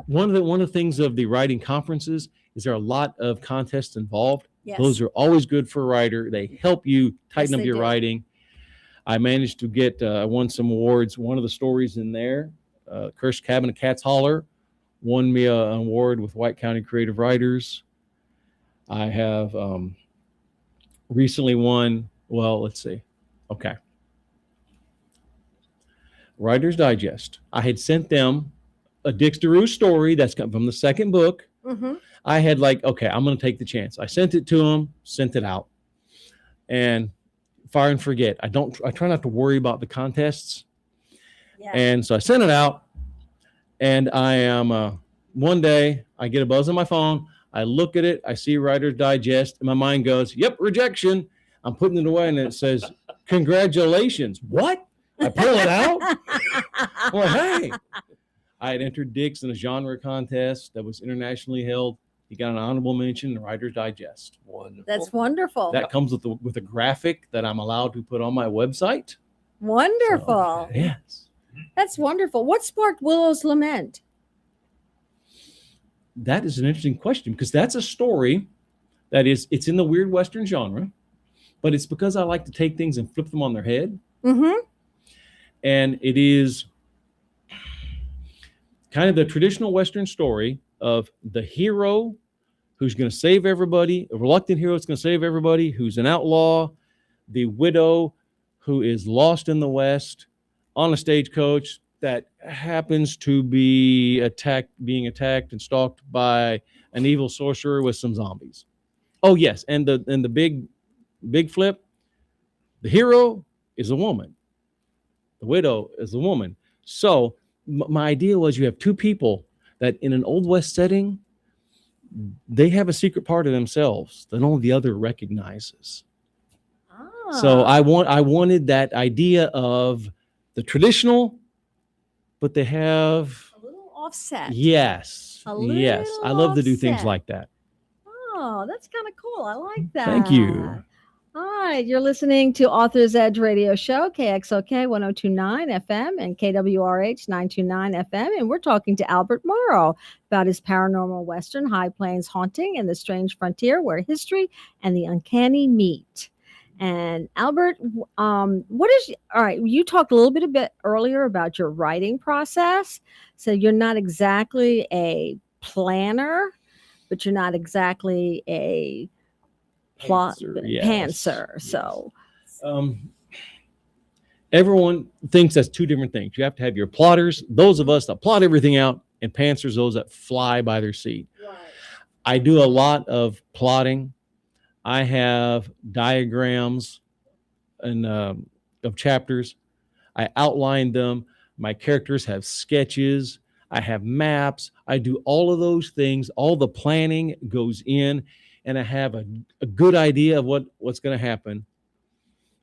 one of the things of the writing conferences is there are a lot of contests involved. Yes. Those are always good for a writer. They help you tighten Yes, up they your do. writing. I managed to get I won some awards. One of the stories in there, Cursed Cabin of Cat's Holler, won me an award with White County Creative Writers. I have recently won, let's see. Okay. Writer's Digest. I had sent them a Dix DeRue story that's come from the second book. Mm-hmm. I had okay, I'm going to take the chance. I sent it to them, sent it out, and fire and forget. I try not to worry about the contests. Yeah. And so I sent it out, and I am, one day I get a buzz on my phone. I look at it, I see Writer's Digest, and my mind goes, yep, rejection. I'm putting it away, and it says, congratulations. What? I pull it out? Well, hey. I had entered Dix in a genre contest that was internationally held. He got an honorable mention in Writer's Digest. Wonderful. That's wonderful. That comes with a graphic that I'm allowed to put on my website. Wonderful. So, yes. That's wonderful. What sparked Willow's Lament? That is an interesting question, because that's a story it's in the weird Western genre, but it's because I like to take things and flip them on their head. Mm-hmm. And it is kind of the traditional Western story of the hero who's going to save everybody, a reluctant hero that's going to save everybody, who's an outlaw, the widow who is lost in the West on a stagecoach that happens to be being attacked and stalked by an evil sorcerer with some zombies. Oh yes, and the big flip, the hero is a woman. The widow is a woman. So my idea was you have two people that in an Old West setting, they have a secret part of themselves that only the other recognizes. Ah. So I wanted that idea of the traditional, but they have a little offset. yes. A Yes. little I love to do things offset. like that. Oh, that's kind of cool. I like that. Thank you. All right. You're listening to Author's Edge Radio Show, KXOK 1029 FM and KWRH 929 FM. And we're talking to Albert Morrow about his paranormal Western, High Plains Haunting, and the Strange Frontier, where history and the uncanny meet. And Albert, all right, you talked a little bit earlier about your writing process. So you're not exactly a planner, but you're not exactly a pantser. So everyone thinks that's two different things. You have to have your plotters, those of us that plot everything out, and pantsers, those that fly by their seat. right. I do a lot of plotting. I have diagrams and of chapters. I outline them. My characters have sketches. I have maps. I do all of those things. All the planning goes in, and I have a good idea of what's going to happen.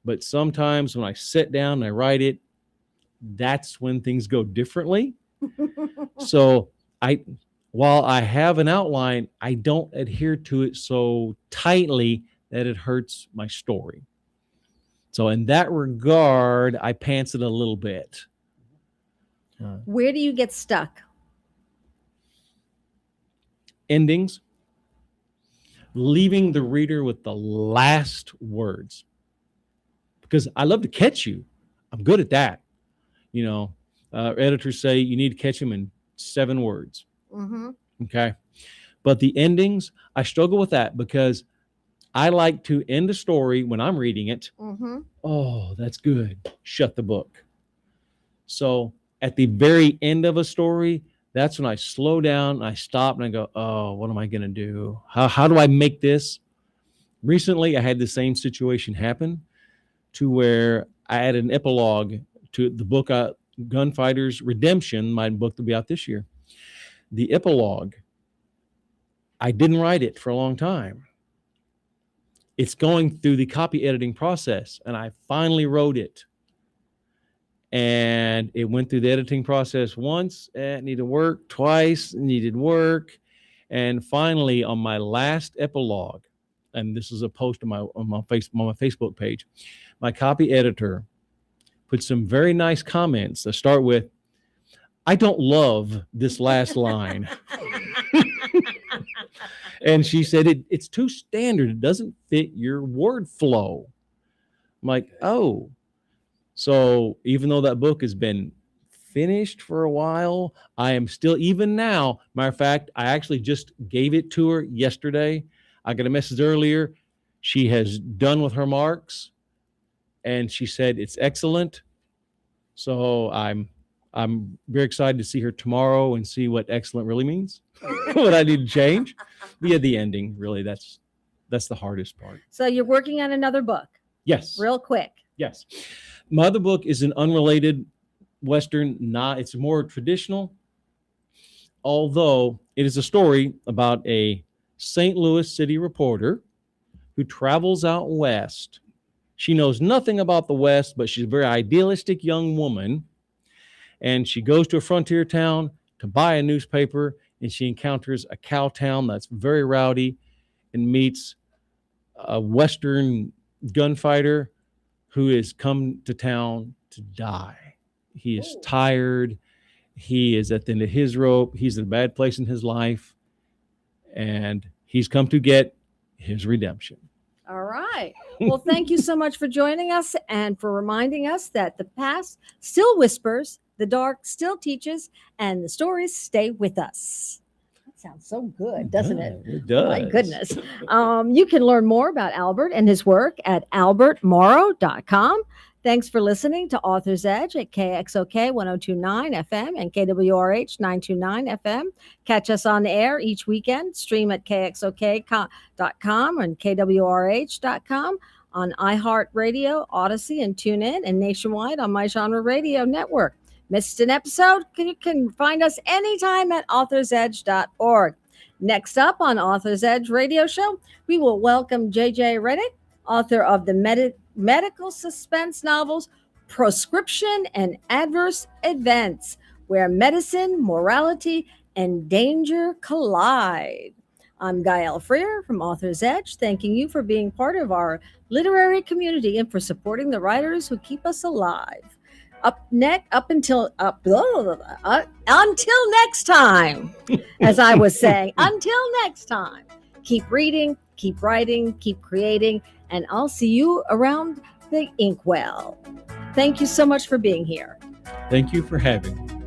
But sometimes when I sit down and I write it, that's when things go differently. So while I have an outline, I don't adhere to it so tightly that it hurts my story. So in that regard, I pants it a little bit. Where do you get stuck? Endings, leaving the reader with the last words. Because I love to catch you. I'm good at that. Editors say you need to catch them in 7 words. Mm-hmm. Okay. But the endings, I struggle with that because I like to end a story when I'm reading it. Mm-hmm. Oh, that's good. Shut the book. So at the very end of a story, that's when I slow down and I stop and I go, oh, what am I going to do? How do I make this? Recently, I had the same situation happen to where I added an epilogue to the book, Gunfighter's Redemption, my book that'll be out this year. The epilogue, I didn't write it for a long time. It's going through the copy editing process, and I finally wrote it. And it went through the editing process once, it needed work, twice, needed work. And finally, on my last epilogue, and this is a post on my Facebook page, my copy editor put some very nice comments that start with, I don't love this last line. And she said, it's too standard. It doesn't fit your word flow. I'm like, oh. So even though that book has been finished for a while, I am still, even now, matter of fact, I actually just gave it to her yesterday. I got a message earlier. She has done with her marks, and she said it's excellent. So I'm very excited to see her tomorrow and see what excellent really means, what I need to change. But yeah, the ending, really, that's the hardest part. So you're working on another book? Yes. Real quick. Yes. My other book is an unrelated Western. It's more traditional, although it is a story about a St. Louis city reporter who travels out west. She knows nothing about the West, but she's a very idealistic young woman. And she goes to a frontier town to buy a newspaper, and she encounters a cow town that's very rowdy and meets a Western gunfighter who has come to town to die. He is tired. He is at the end of his rope. He's in a bad place in his life, and he's come to get his redemption. All right. Well, thank you so much for joining us and for reminding us that the past still whispers, the dark still teaches, and the stories stay with us. That sounds so good, doesn't it? It does. Oh, my goodness. You can learn more about Albert and his work at albertmorrow.com. Thanks for listening to Author's Edge at KXOK 1029 FM and KWRH 929 FM. Catch us on the air each weekend. Stream at KXOK.com and KWRH.com, on iHeartRadio, Odyssey, and TuneIn, and nationwide on My Genre Radio Network. Missed an episode? You can find us anytime at authorsedge.org. Next up on Author's Edge Radio Show, we will welcome J.J. Reddick, author of the medical suspense novels Proscription and Adverse Events, where medicine, morality, and danger collide. I'm Gael Freer from Author's Edge, thanking you for being part of our literary community and for supporting the writers who keep us alive. Until next time, as I was saying, until next time, keep reading, keep writing, keep creating, and I'll see you around the inkwell. Thank you so much for being here. Thank you for having me.